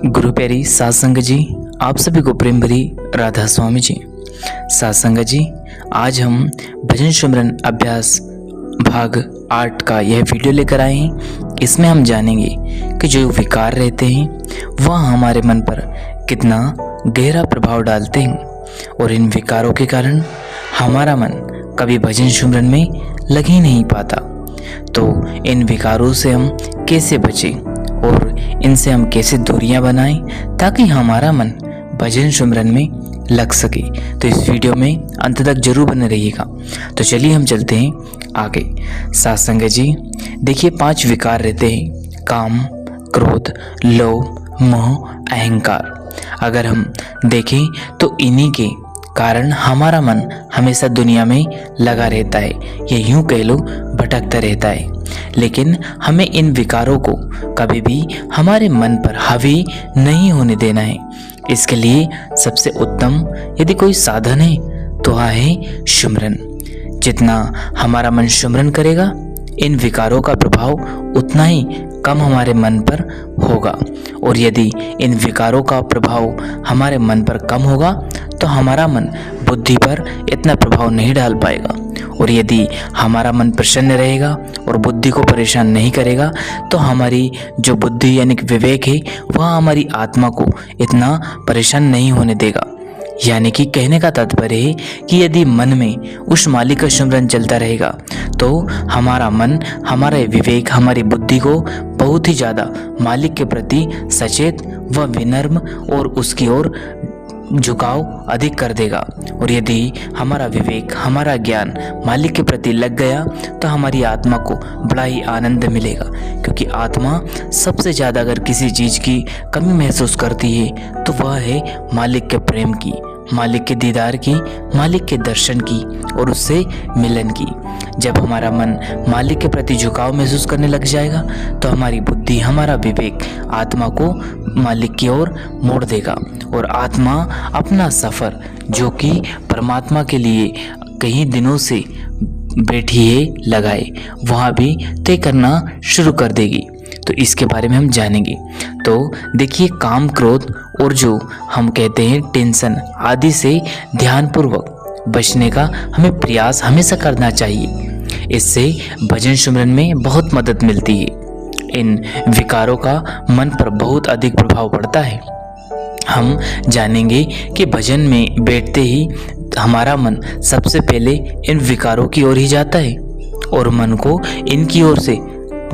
गुरु प्यारी सात संगत जी, आप सभी को प्रेम भरी राधा स्वामी जी। सात संगत जी, आज हम भजन सिमरन अभ्यास भाग 8 का यह वीडियो लेकर आए हैं। इसमें हम जानेंगे कि जो विकार रहते हैं वह हमारे मन पर कितना गहरा प्रभाव डालते हैं और इन विकारों के कारण हमारा मन कभी भजन सिमरन में लग ही नहीं पाता। तो इन विकारों से हम कैसे बचें और इनसे हम कैसे दूरियां बनाएं ताकि हमारा मन भजन सिमरन में लग सके। तो इस वीडियो में अंत तक जरूर बने रहिएगा। तो चलिए हम चलते हैं आगे। सात संगत जी, देखिए 5 विकार रहते हैं: काम, क्रोध, लोभ, मोह, अहंकार। अगर हम देखें तो इन्हीं के कारण हमारा मन हमेशा दुनिया में लगा रहता है, या यूं कह लो भटकता रहता है। लेकिन हमें इन विकारों को कभी भी हमारे मन पर हावी नहीं होने देना है। इसके लिए सबसे उत्तम यदि कोई साधन है तो वह है सिमरन। जितना हमारा मन सिमरन करेगा, इन विकारों का प्रभाव उतना ही कम हमारे मन पर होगा। और यदि इन विकारों का प्रभाव हमारे मन पर कम होगा तो हमारा मन बुद्धि पर इतना प्रभाव नहीं डाल पाएगा। और यदि हमारा मन प्रसन्न रहेगा और बुद्धि को परेशान नहीं करेगा तो हमारी जो बुद्धि यानी कि विवेक है वह हमारी आत्मा को इतना परेशान नहीं होने देगा। यानी कि कहने का तात्पर्य है कि यदि मन में उस मालिक का सिमरन चलता रहेगा तो हमारा मन, हमारा विवेक, हमारी बुद्धि को बहुत ही ज़्यादा मालिक के प्रति सचेत व विनम्र और उसकी ओर झुकाव अधिक कर देगा। और यदि हमारा विवेक, हमारा ज्ञान मालिक के प्रति लग गया तो हमारी आत्मा को बड़ा ही आनंद मिलेगा। क्योंकि आत्मा सबसे ज़्यादा अगर किसी चीज़ की कमी महसूस करती है तो वह है मालिक के प्रेम की, मालिक के दीदार की, मालिक के दर्शन की और उससे मिलन की। जब हमारा मन मालिक के प्रति झुकाव महसूस करने लग जाएगा तो हमारी बुद्धि, हमारा विवेक आत्मा को मालिक की ओर मोड़ देगा और आत्मा अपना सफ़र जो कि परमात्मा के लिए कई दिनों से बैठी है लगाए, वहाँ भी तय करना शुरू कर देगी। तो इसके बारे में हम जानेंगे। तो देखिए, काम, क्रोध और जो हम कहते हैं टेंशन आदि से ध्यानपूर्वक बचने का हमें प्रयास हमेशा करना चाहिए। इससे भजन सिमरन में बहुत मदद मिलती है। इन विकारों का मन पर बहुत अधिक प्रभाव पड़ता है। हम जानेंगे कि भजन में बैठते ही हमारा मन सबसे पहले इन विकारों की ओर ही जाता है और मन को इनकी ओर से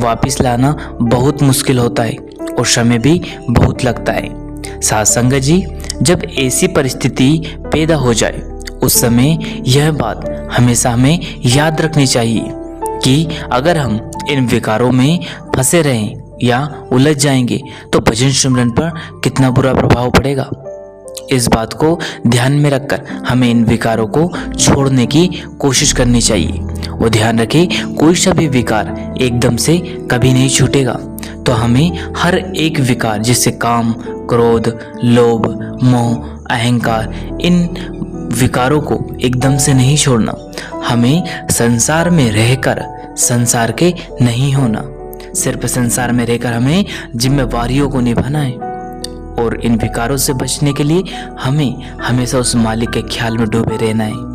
वापस लाना बहुत मुश्किल होता है और समय भी बहुत लगता है। साथ संगत जी, जब ऐसी परिस्थिति पैदा हो जाए उस समय यह बात हमेशा हमें याद रखनी चाहिए कि अगर हम इन विकारों में फंसे रहें या उलझ जाएंगे तो भजन सिमरन पर कितना बुरा प्रभाव पड़ेगा। इस बात को ध्यान में रखकर हमें इन विकारों को छोड़ने की कोशिश करनी चाहिए। वो ध्यान रखें, कोई सा भी विकार एकदम से कभी नहीं छूटेगा। तो हमें हर एक विकार जैसे काम, क्रोध, लोभ, मोह, अहंकार, इन विकारों को एकदम से नहीं छोड़ना। हमें संसार में रहकर संसार के नहीं होना, सिर्फ संसार में रहकर हमें जिम्मेवारियों को निभाना है। और इन विकारों से बचने के लिए हमें हमेशा उस मालिक के ख्याल में डूबे रहना है।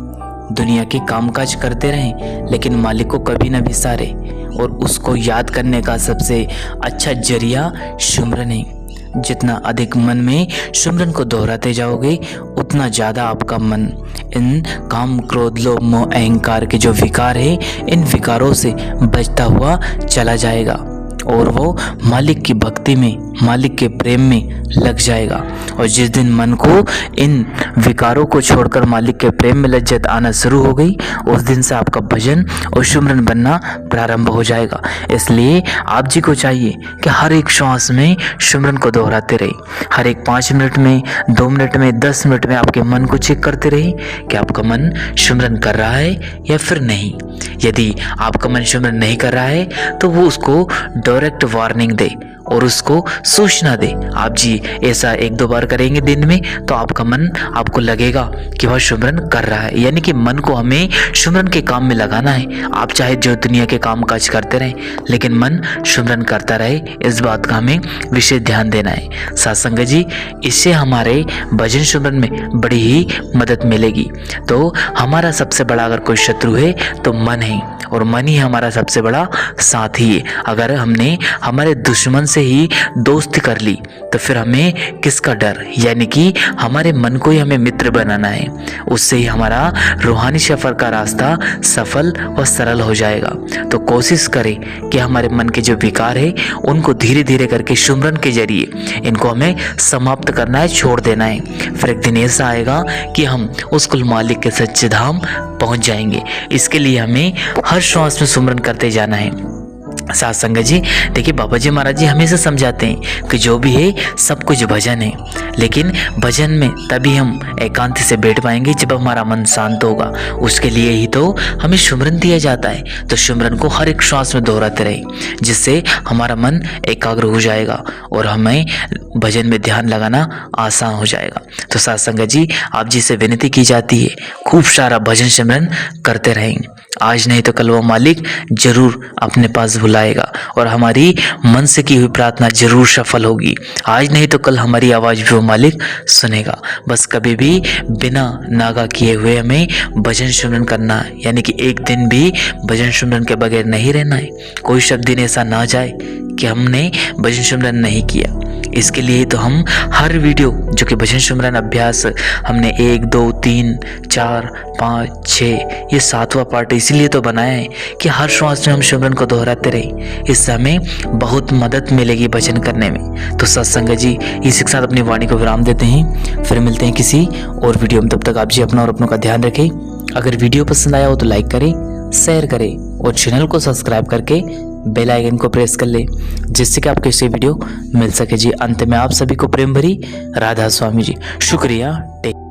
दुनिया के कामकाज करते रहें लेकिन मालिक को कभी न बिसारे। और उसको याद करने का सबसे अच्छा जरिया सिमरन है। जितना अधिक मन में सिमरन को दोहराते जाओगे उतना ज़्यादा आपका मन इन काम, क्रोध, लोभ, मोह, अहंकार के जो विकार है इन विकारों से बचता हुआ चला जाएगा और वो मालिक की भक्ति में, मालिक के प्रेम में लग जाएगा। और जिस दिन मन को इन विकारों को छोड़कर मालिक के प्रेम में लज्जत आना शुरू हो गई, उस दिन से आपका भजन और सिमरन बनना प्रारंभ हो जाएगा। इसलिए आप जी को चाहिए कि हर एक श्वास में सिमरन को दोहराते रहे। हर एक 5 मिनट में, 2 मिनट में, 10 मिनट में आपके मन को चेक करते रहे कि आपका मन सिमरन कर रहा है या फिर नहीं। यदि आपका मन सिमरन नहीं कर रहा है तो वो उसको डायरेक्ट वार्निंग दे, और उसको सूचना दे। आप जी ऐसा 1-2 बार करेंगे दिन में तो आपका मन आपको लगेगा कि वह सुमिरन कर रहा है। यानी कि मन को हमें सुमिरन के काम में लगाना है। आप चाहे जो दुनिया के काम काज करते रहें, लेकिन मन सुमिरन करता रहे, इस बात का हमें विशेष ध्यान देना है। साथ संगत जी, इससे हमारे भजन सुमिरन में बड़ी ही मदद मिलेगी। तो हमारा सबसे बड़ा अगर कोई शत्रु है तो मन है, और मन ही हमारा सबसे बड़ा साथी है। अगर हमने हमारे दुश्मन से ही दोस्ती कर ली तो फिर हमें किसका डर। यानी कि हमारे मन को ही हमें मित्र बनाना है, उससे ही हमारा रूहानी सफर का रास्ता सफल और सरल हो जाएगा। तो कोशिश करें कि हमारे मन के जो विकार है उनको धीरे धीरे करके सुमिरन के जरिए इनको हमें समाप्त करना है, छोड़ देना है। फिर एक दिन ऐसा आएगा कि हम उस कुल मालिक के सच्चे धाम पहुंच जाएंगे। इसके लिए हमें हर श्वास में सुमिरन करते जाना है। साथ संगत जी, देखिए बाबा जी महाराज जी हमेशा समझाते हैं कि जो भी है सब कुछ भजन है, लेकिन भजन में तभी हम एकांत से बैठ पाएंगे जब हमारा मन शांत होगा। उसके लिए ही तो हमें सुमिरन दिया जाता है। तो सुमिरन को हर एक श्वास में दोहराते रहे, जिससे हमारा मन एकाग्र हो जाएगा और हमें भजन में ध्यान लगाना आसान हो जाएगा। तो साथ संगत जी, आप जी से विनती की जाती है खूब सारा भजन सिमरन करते रहेंगे। आज नहीं तो कल वो मालिक जरूर अपने पास बुलाएगा और हमारी मन से की हुई प्रार्थना जरूर सफल होगी। आज नहीं तो कल हमारी आवाज़ भी वो मालिक सुनेगा। बस कभी भी बिना नागा किए हुए हमें भजन सिमरन करना है। यानी कि एक दिन भी भजन सिमरन के बगैर नहीं रहना है। कोई शब्द दिन ऐसा ना जाए कि हमने भजन सिमरन नहीं किया। इसके लिए तो हम हर वीडियो जो कि भजन सिमरन अभ्यास हमने 1, 2, 3, 4, 5, 6 ये 7वां पार्ट इसलिए तो बनाया है कि हर श्वास में हम सिमरन को दोहराते रहे। इससे हमें बहुत मदद मिलेगी भजन करने में। तो सत्संग जी, इसी के साथ अपनी वाणी को विराम देते हैं। फिर मिलते हैं किसी और वीडियो में। तब तक आप जी अपना और अपनों का ध्यान रखें। अगर वीडियो पसंद आया हो तो लाइक करें, शेयर करें और चैनल को सब्सक्राइब करके बेल आइकन को प्रेस कर ले, जिससे कि आपको इससे वीडियो मिल सके जी। अंत में आप सभी को प्रेम भरी राधा स्वामी जी। शुक्रिया। टेक